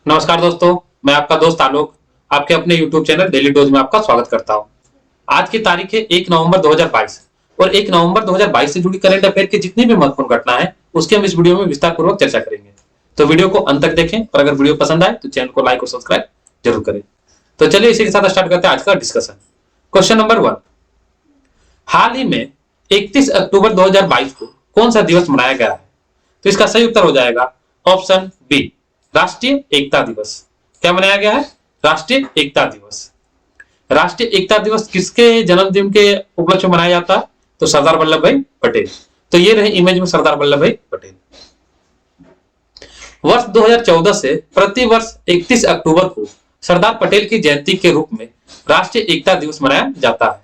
नमस्कार दोस्तों, मैं आपका दोस्त आलोक आपके अपने YouTube चैनल डेली डोज में आपका स्वागत करता हूं। आज की तारीख है 1 नवंबर 2022 और 1 नवंबर 2022 से जुड़ी करंट अफेयर की जितनी भी महत्वपूर्ण घटना है उसकी हम इस वीडियो में विस्तार पूर्वक चर्चा करेंगे। तो वीडियो को अंत तक देखें और अगर वीडियो पसंद आए तो चैनल को लाइक और सब्सक्राइब जरूर करें। तो चलिए इसी के साथ स्टार्ट करते हैं आज का डिस्कशन। क्वेश्चन नंबर 1, हाल ही में 31 अक्टूबर 2022 को कौन सा दिवस मनाया गया है? तो इसका सही उत्तर हो जाएगा ऑप्शन बी, राष्ट्रीय एकता दिवस। क्या मनाया गया है? राष्ट्रीय एकता दिवस। राष्ट्रीय एकता दिवस किसके जन्मदिन के उपलक्ष्य में मनाया जाता है? तो सरदार वल्लभ भाई पटेल। तो ये रहे इमेज में सरदार वल्लभ भाई पटेल। वर्ष 2014 से प्रति वर्ष 31 अक्टूबर को सरदार पटेल की जयंती के रूप में राष्ट्रीय एकता दिवस मनाया जाता है।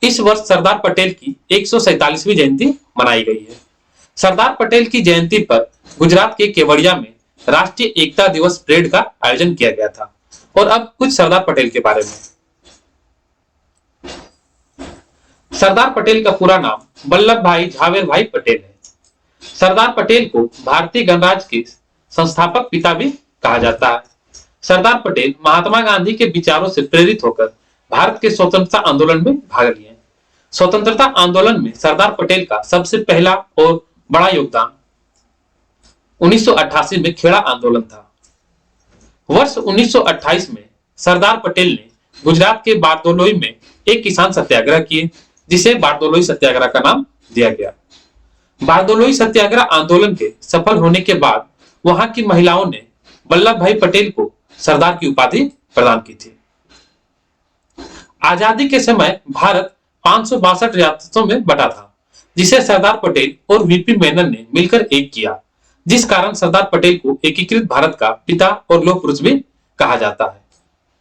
इस वर्ष सरदार पटेल की 147वीं जयंती मनाई गई है। सरदार पटेल की जयंती पर गुजरात के केवड़िया में राष्ट्रीय एकता दिवस परेड का आयोजन किया गया था। और अब कुछ सरदार पटेल के बारे में। सरदार पटेल का पूरा नाम वल्लभ भाई झावेर भाई पटेल है। सरदार पटेल को भारतीय गणराज्य के संस्थापक पिता भी कहा जाता है। सरदार पटेल महात्मा गांधी के विचारों से प्रेरित होकर भारत के स्वतंत्रता आंदोलन में भाग लिए। स्वतंत्रता आंदोलन में सरदार पटेल का सबसे पहला और बड़ा योगदान 1988 में खेड़ा आंदोलन था। वर्ष 1928 में सरदार पटेल ने गुजरात के बारदोलोई में एक किसान सत्याग्रह किए, जिसे बारदोलोई सत्याग्रह का नाम दिया गया। बारदोलोई सत्याग्रह आंदोलन के सफल होने के बाद वहां की महिलाओं ने वल्लभ भाई पटेल को सरदार की उपाधि प्रदान की थी। आजादी के समय भारत 562 रियासतों में बटा था, जिसे सरदार पटेल और वीपी मेनन ने मिलकर एक किया, जिस कारण सरदार पटेल को एकीकृत भारत का पिता और लौह पुरुष भी कहा जाता है।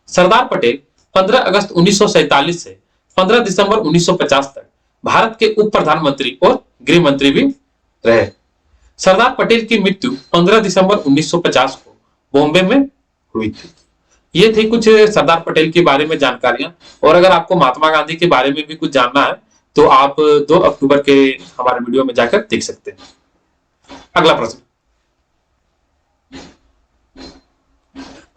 सरदार पटेल 15 अगस्त 1947 से 15 दिसंबर 1950 तक भारत के उप प्रधानमंत्री और गृह मंत्री भी रहे। सरदार पटेल की मृत्यु 15 दिसंबर 1950 को बॉम्बे में हुई थी। ये थी कुछ सरदार पटेल के बारे में जानकारियां। और अगर आपको महात्मा गांधी के बारे में भी कुछ जानना है तो आप 2 अक्टूबर के हमारे वीडियो में जाकर देख सकते हैं। अगला प्रश्न,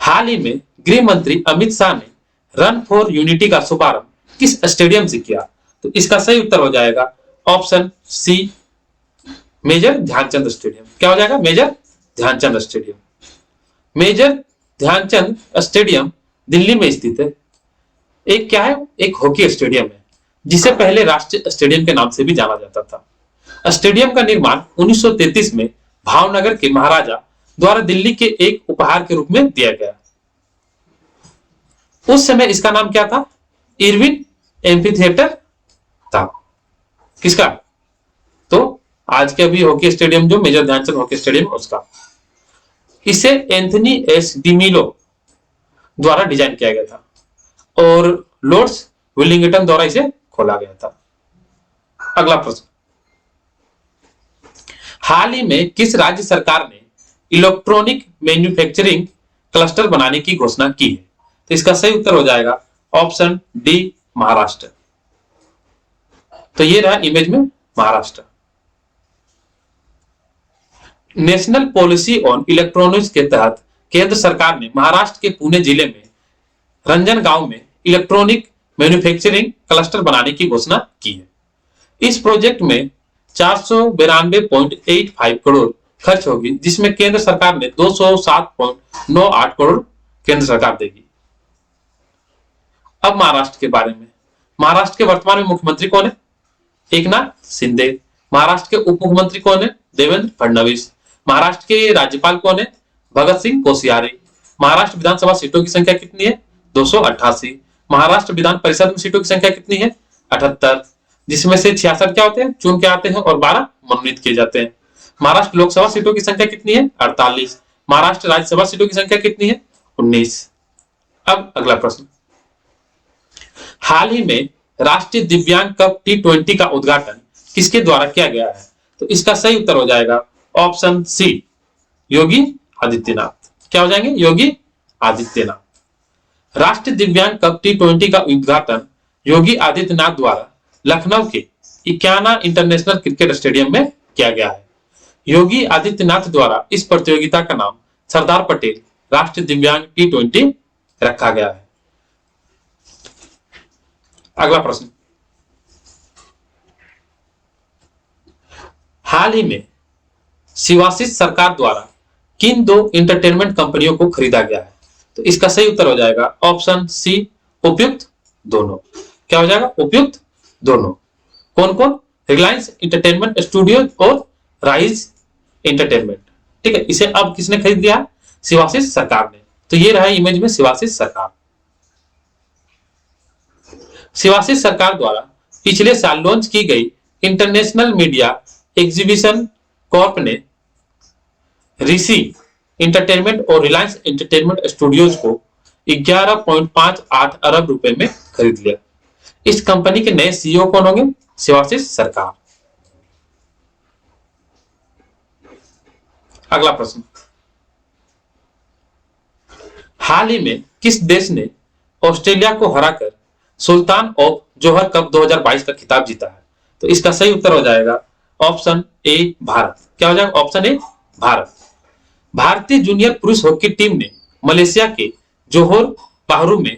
हाल ही में गृह मंत्री अमित शाह ने रन फॉर यूनिटी का शुभारंभ किस स्टेडियम से किया? तो इसका सही उत्तर हो जाएगा option C, major Dhyan Chand stadium. क्या हो जाएगा? Major Dhyan Chand stadium. Major Dhyan Chand stadium Delhi में स्थित है। एक क्या है? एक हॉकी स्टेडियम है, जिसे पहले राष्ट्रीय स्टेडियम के नाम से भी जाना जाता था। स्टेडियम का निर्माण 1933 में भावनगर के महाराजा द्वारा दिल्ली के एक उपहार के रूप में दिया गया। उस समय इसका नाम क्या था? इरविन एम्फीथिएटर था। किसका? तो आज के अभी हॉकी स्टेडियम जो मेजर ध्यानचंद हॉकी स्टेडियम उसका। इसे एंथनी एस डिमिलो द्वारा डिजाइन किया गया था और लॉर्ड्स विलिंगटन द्वारा इसे खोला गया था। अगला प्रश्न, हाल ही में किस राज्य सरकार ने इलेक्ट्रॉनिक मैन्युफैक्चरिंग क्लस्टर बनाने की घोषणा की है? तो इसका सही उत्तर हो जाएगा ऑप्शन डी, महाराष्ट्र। तो ये रहा इमेज में Maharashtra. National policy on electronics के तहत केंद्र सरकार ने महाराष्ट्र के पुणे जिले में रंजन गांव में इलेक्ट्रॉनिक मैन्युफैक्चरिंग क्लस्टर बनाने की घोषणा की है। इस प्रोजेक्ट में 492.85 करोड़ खर्च होगी, जिसमें केंद्र सरकार ने 207.98 करोड़ केंद्र सरकार देगी। अब महाराष्ट्र के बारे में। महाराष्ट्र के वर्तमान में मुख्यमंत्री कौन है? एकनाथ शिंदे। महाराष्ट्र के उप मुख्यमंत्री कौन है? देवेंद्र फडणवीस। महाराष्ट्र के राज्यपाल कौन है? भगत सिंह कोश्यारी। महाराष्ट्र विधानसभा सीटों की संख्या कितनी है? 288। महाराष्ट्र विधान परिषद में सीटों की संख्या कितनी है? 78, जिसमें से 66 क्या होते हैं? चुन के आते हैं और 12 मनोनीत किए जाते हैं। महाराष्ट्र लोकसभा सीटों की संख्या कितनी है? 48। महाराष्ट्र राज्यसभा सीटों की संख्या कितनी है? 19। अब अगला प्रश्न, हाल ही में राष्ट्रीय दिव्यांग कप T20 का उद्घाटन किसके द्वारा किया गया है? तो इसका सही उत्तर हो जाएगा ऑप्शन सी, योगी आदित्यनाथ। क्या हो जाएंगे? योगी आदित्यनाथ। राष्ट्रीय दिव्यांग कप T20 का उद्घाटन योगी आदित्यनाथ द्वारा लखनऊ के इक्याना इंटरनेशनल क्रिकेट स्टेडियम में किया गया है। योगी आदित्यनाथ द्वारा इस प्रतियोगिता का नाम सरदार पटेल राष्ट्रीय दिव्यांग T20 रखा गया है। अगला प्रश्न, हाल ही में शिवाशिष सरकार द्वारा किन दो इंटरटेनमेंट कंपनियों को खरीदा गया है? तो इसका सही उत्तर हो जाएगा ऑप्शन सी, उपयुक्त दोनों। क्या हो जाएगा? उपयुक्त दोनों। कौन कौन? रिलायंस इंटरटेनमेंट स्टूडियो और राइज एंटरटेनमेंट। ठीक है, इसे अब किसने खरीद लिया? शिवाशिष सरकार ने। तो ये रहा इमेज में शिवाशिष सरकार। शिवाशिष सरकार द्वारा पिछले साल लॉन्च की गई इंटरनेशनल मीडिया एग्जीबिशन कॉर्प ने ऋषि इंटरटेनमेंट और रिलायंस एंटरटेनमेंट स्टूडियोज को 11.58 अरब रुपए में खरीद लिया। इस कंपनी के नए सीईओ कौन होंगे? शिवाशिष सरकार। अगला प्रश्न, हाल ही में किस देश ने ऑस्ट्रेलिया को हराकर सुल्तान ऑफ जोहर कप 2022 का खिताब जीता है? तो इसका सही उत्तर हो जाएगा ऑप्शन ए, भारत। क्या हो जाएगा? Option A, Bharat. भारतीय जूनियर पुरुष हॉकी टीम ने मलेशिया के जोहोर बाहरू में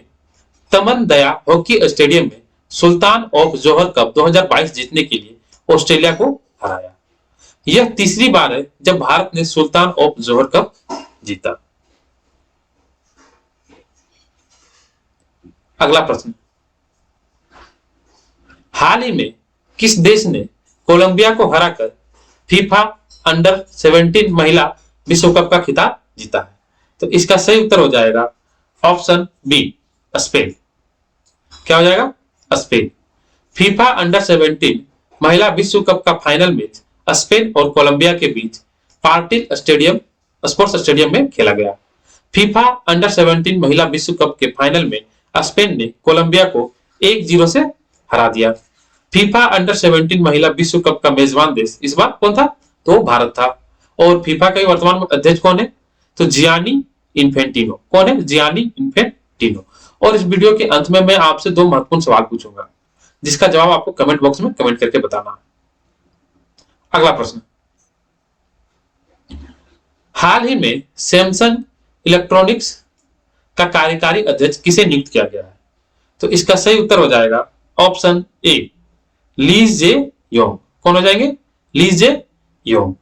तमन दया हॉकी स्टेडियम में सुल्तान ऑफ जोहर कप 2022 जीतने के लिए ऑस्ट्रेलिया को हराया। यह तीसरी बार है जब भारत ने सुल्तान ऑफ जोहर कप जीता। अगला प्रश्न, हाल ही में किस देश ने कोलंबिया को हराकर फीफा अंडर 17 महिला विश्व कप का खिताब जीता है? तो इसका सही उत्तर हो जाएगा ऑप्शन बी, स्पेन। क्या हो जाएगा? स्पेन। फीफा अंडर 17 महिला विश्व कप का फाइनल मैच स्पेन और कोलंबिया के बीच पार्टिल स्टेडियम स्पोर्ट्स स्टेडियम में खेला गया। फीफा अंडर 17 महिला विश्व कप के फाइनल में स्पेन ने कोलंबिया को 1-0 से हरा दिया। फीफा अंडर 17 महिला विश्व कप का मेजबान देश इस बार कौन था? तो भारत था। और फीफा का वर्तमान अध्यक्ष कौन है? तो जियानी इन्फेंटिनो। कौन है? Gianni Infantino. और इस वीडियो के अंत में मैं आपसे दो महत्वपूर्ण सवाल पूछूंगा, जिसका जवाब आपको कमेंट बॉक्स में कमेंट करके बताना है। अगला प्रश्न, हाल ही में सैमसंग इलेक्ट्रॉनिक्स का कार्यकारी अध्यक्ष किसे नियुक्त किया गया है? तो इसका सही उत्तर हो जाएगा option A, Lee J Yong. कौन हो जाएंगे? ली जे योंग।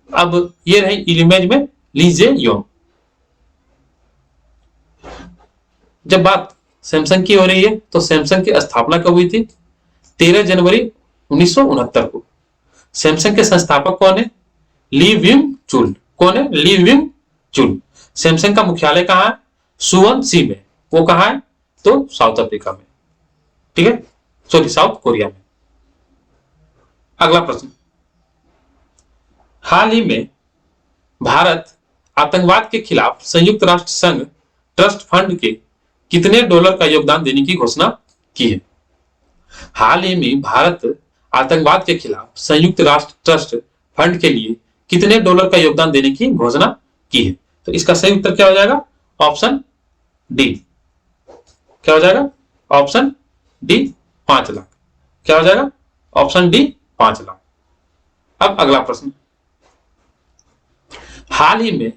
अब ये रही इमेज में ली जे योंग। जब बात सैमसंग की हो रही है तो सैमसंग की स्थापना कब हुई थी? 13 जनवरी 1969 को। सैमसंग के संस्थापक कौन है? ली विंग चुल। कौन है? ली विंग चुल। सैमसंग का मुख्यालय कहां है? सुवन सी में। वो कहां है? तो साउथ अफ्रीका में। ठीक है, सॉरी साउथ कोरिया में। अगला प्रश्न, हाल ही में भारत आतंकवाद के खिलाफ संयुक्त राष्ट्र संघ ट्रस्ट फंड के कितने डॉलर का योगदान देने की घोषणा की है? हाल ही में भारत आतंकवाद के खिलाफ संयुक्त राष्ट्र ट्रस्ट फंड के लिए कितने डॉलर का योगदान देने की घोषणा की है? तो इसका सही उत्तर क्या हो जाएगा? Option D. क्या हो जाएगा? Option D, 5 lakh. क्या हो जाएगा? Option D, 5 lakh. अब अगला प्रश्न, हाल ही में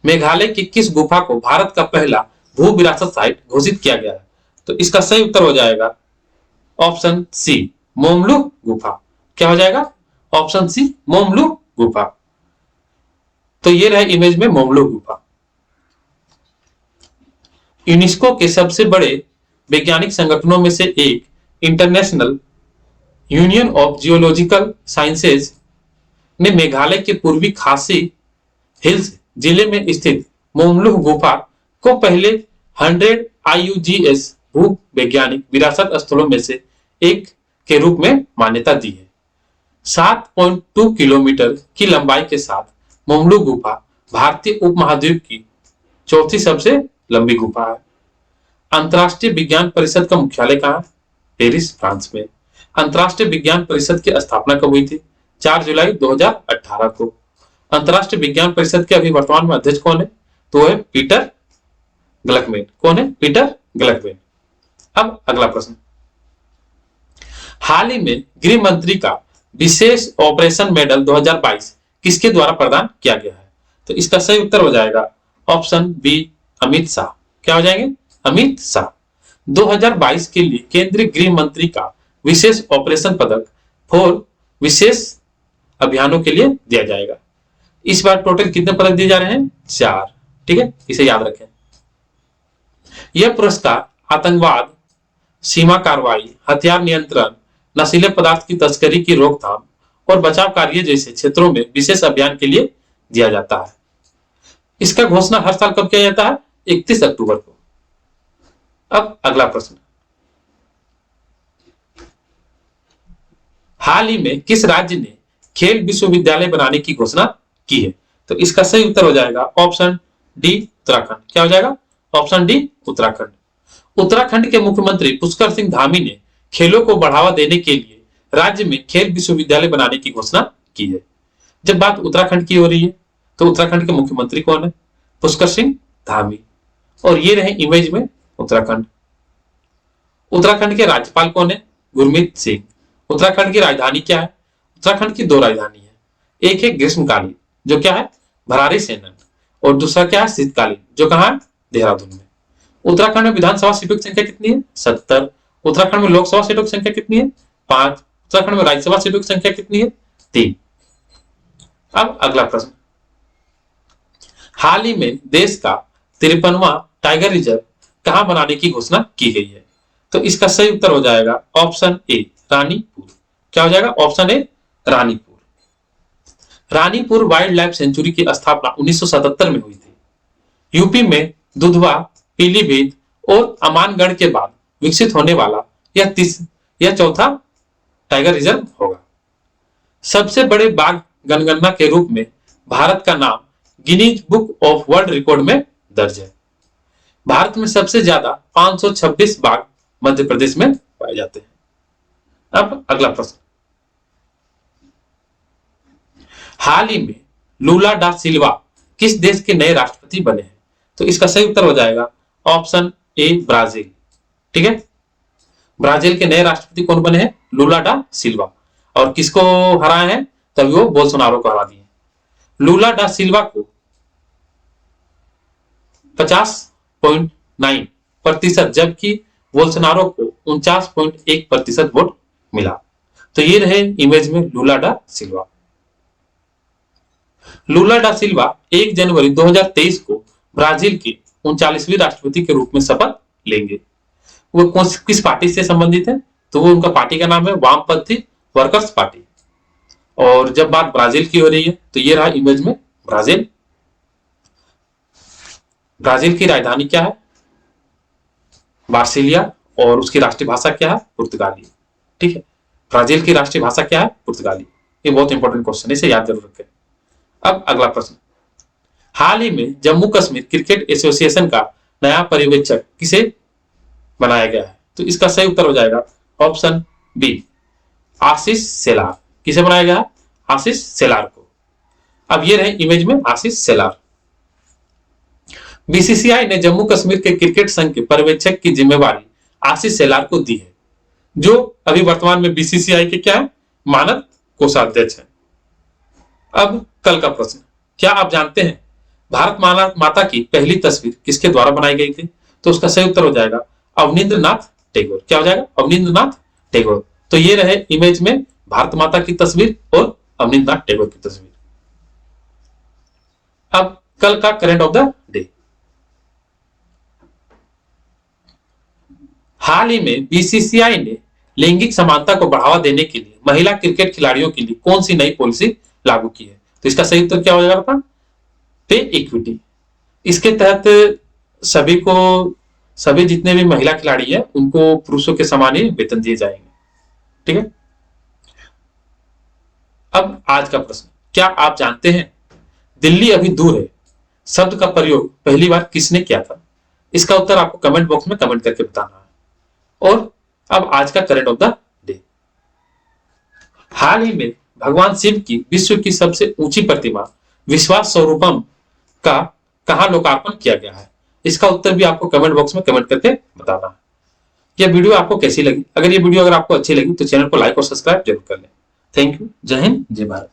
मेघालय की किस गुफा को भारत का पहला भू विरासत साइट घोषित किया गया है? तो इसका सही उत्तर हो जाएगा ऑप्शन सी, मोमलू गुफा। क्या हो जाएगा? ऑप्शन सी, मोमलू गुफा। तो ये रहे इमेज में मोमलू गुफा। यूनेस्को के सबसे बड़े वैज्ञानिक संगठनों में से एक international union of geological sciences ने मेघालय के पूर्वी खासी हिल्स जिले में स्थित मोमलुह गुफा को पहले 100 IUGS भू वैज्ञानिक विरासत स्थलों में से एक के रूप में मान्यता दी है। 7.2 किलोमीटर की लंबाई के साथ मोमलुह गुफा भारतीय उपमहाद्वीप की चौथी सबसे लंबी गुफा है। अंतरराष्ट्रीय विज्ञान परिषद का मुख्यालय कहां? पेरिस, फ्रांस में। अंतरराष्ट्रीय विज्ञान परिषद की स्थापना कब हुई थी? 4 जुलाई 2018 को। अंतरराष्ट्रीय विज्ञान परिषद के अभी वर्तमान में अध्यक्ष कौन है? तो है पीटर ग्लकमेन। कौन है? पीटर ग्लकमेन। अब अगला प्रश्न, हाल ही में गृह मंत्री का विशेष ऑपरेशन मेडल 2022 किसके द्वारा प्रदान किया गया है? तो इसका सही उत्तर हो जाएगा ऑप्शन बी, अमित शाह। क्या हो जाएंगे? अमित शाह। 2022 के लिए केंद्रीय गृह मंत्री का विशेष ऑपरेशन पदक 4 विशेष अभियानों के लिए दिया जाएगा। इस बार टोटल कितने पदक दिए जा रहे हैं? 4। ठीक है, इसे याद रखें। यह पुरस्कार आतंकवाद, सीमा कार्रवाई, हथियार नियंत्रण, नशीले पदार्थ की तस्करी की रोकथाम और बचाव कार्य जैसे क्षेत्रों में विशेष अभियान के लिए दिया जाता है। इसका घोषणा हर साल कब किया जाता है? 31 अक्टूबर को। अब अगला प्रश्न, हाल ही में किस राज्य ने खेल विश्वविद्यालय बनाने की घोषणा की है? तो इसका सही उत्तर हो जाएगा ऑप्शन डी, उत्तराखंड। क्या हो जाएगा? Option D, Uttarakhand. उत्तराखंड के मुख्यमंत्री पुष्कर सिंह धामी ने खेलों को बढ़ावा देने के लिए राज्य में खेल विश्वविद्यालय बनाने की घोषणा की है। जब बात उत्तराखंड की हो रही है तो उत्तराखंड के मुख्यमंत्री कौन है? पुष्कर सिंह धामी। और ये रहे इमेज में उत्तराखंड। उत्तराखंड के राज्यपाल कौन है? गुरमीत सिंह। उत्तराखंड की राजधानी क्या है? उत्तराखंड की 2 राजधानी है, एक है ग्रीष्मकालीन जो क्या है? भरारी सेनन, और दूसरा क्या है? शीतकालीन जो कहां है? देहरादून में। उत्तराखंड में विधानसभा सीटों की संख्या कितनी है? 70। उत्तराखंड में लोकसभा सीटों की संख्या कितनी है? 5। उत्तराखंड में राज्यसभा सीटों की संख्या कितनी है? 3। अब अगला प्रश्न, हाल ही में देश का 53वां टाइगर रिजर्व कहां बनाने की घोषणा की गई है? तो इसका सही उत्तर हो जाएगा ऑप्शन ए, रानीपुर। क्या हो जाएगा? Option A, Ranipur. Ranipur wild life sanctuary की स्थापना 1977 में हुई थी। यूपी में दुधवा, पीलीभीत और अमानगढ़ के बाद विकसित होने वाला यह चौथा टाइगर रिजर्व होगा। सबसे बड़े बाघ जनगणना के रूप में भारत का नाम Guinness book of world record में दर्ज है। भारत में सबसे ज्यादा 526 बाघ मध्य प्रदेश में पाए जाते हैं। अब अगला प्रश्न, हाल ही में लूला डा सिल्वा किस देश के नए राष्ट्रपति बने हैं? तो इसका सही उत्तर हो जाएगा ऑप्शन ए, ब्राजील। ठीक है, ब्राजील के नए राष्ट्रपति कौन बने हैं? लूला डा सिल्वा। और किसको हराए हैं? तभी वो बोल्सोनारो को हरा दिए। लूला डा सिल्वा को 50.9% जबकि बोल्सोनारो को 49.1% वोट मिला। तो ये रहे इमेज में लूला डा सिल्वा। लूला डा सिल्वा 1 जनवरी 2023 को ब्राजील के 39वें राष्ट्रपति के रूप में शपथ लेंगे। वो किस पार्टी से संबंधित है? तो वो उनका पार्टी का नाम है वामपंथी वर्कर्स पार्टी। और जब बात ब्राजील की हो रही है तो ये रहा इमेज में ब्राजील। ब्राजील की राजधानी क्या है? बार्सिलिया। और उसकी राष्ट्रीय भाषा क्या है? पुर्तगाली। ठीक है, ब्राजील की राष्ट्रीय भाषा क्या है? पुर्तगाली। ये बहुत इंपॉर्टेंट क्वेश्चन है, इसे याद जरूर रखें। अब अगला प्रश्न, हाल ही में जम्मू कश्मीर क्रिकेट एसोसिएशन का नया पर्यवेक्षक किसे बनाया गया है? तो इसका सही उत्तर हो जाएगा ऑप्शन बी, आशीष सेलार। किसे बनाया गया है? आशीष सेलार को। अब ये रहे इमेज में आशीष सेलार। बीसीसीआई ने जम्मू कश्मीर के क्रिकेट संघ के पर्यवेक्षक की जिम्मेवारी आशीष सेलार को दी है, जो अभी वर्तमान में बीसीसीआई के क्या है? मानद कोषाध्यक्ष है। अब कल का प्रश्न, क्या आप जानते हैं भारत माता की पहली तस्वीर किसके द्वारा बनाई गई थी? तो उसका सही उत्तर हो जाएगा अवनींद्रनाथ टैगोर। क्या हो जाएगा? अवनींद्रनाथ टैगोर। तो ये रहे इमेज में भारत माता की तस्वीर और अवनींद्रनाथ टैगोर की तस्वीर। अब कल का करंट ऑफ द डे, हाल ही में बीसीसीआई ने लैंगिक समानता को बढ़ावा देने के लिए महिला क्रिकेट खिलाड़ियों के लिए कौन सी नई पॉलिसी लागू की है? तो इसका सही उत्तर क्या हो जाएगा? पे इक्विटी। इसके तहत सभी जितने भी महिला खिलाड़ी हैं उनको पुरुषों के समान ही वेतन दिए जाएंगे। ठीक है, अब आज का प्रश्न, क्या आप जानते हैं दिल्ली अभी दूर है शब्द का प्रयोग पहली बार किसने किया था? इसका उत्तर आपको कमेंट बॉक्स में कमेंट करके बताना है। और अब आज का करंट ऑफ द डे, हाल ही में भगवान शिव की विश्व की सबसे ऊंची प्रतिमा विश्वास स्वरूपम का कहां लोकार्पण किया गया है? इसका उत्तर भी आपको कमेंट बॉक्स में कमेंट करके बताना है। यह वीडियो आपको कैसी लगी? अगर ये वीडियो आपको अच्छी लगी तो चैनल को लाइक और सब्सक्राइब जरूर कर लें। Thank you. जय हिंद, जय भारत।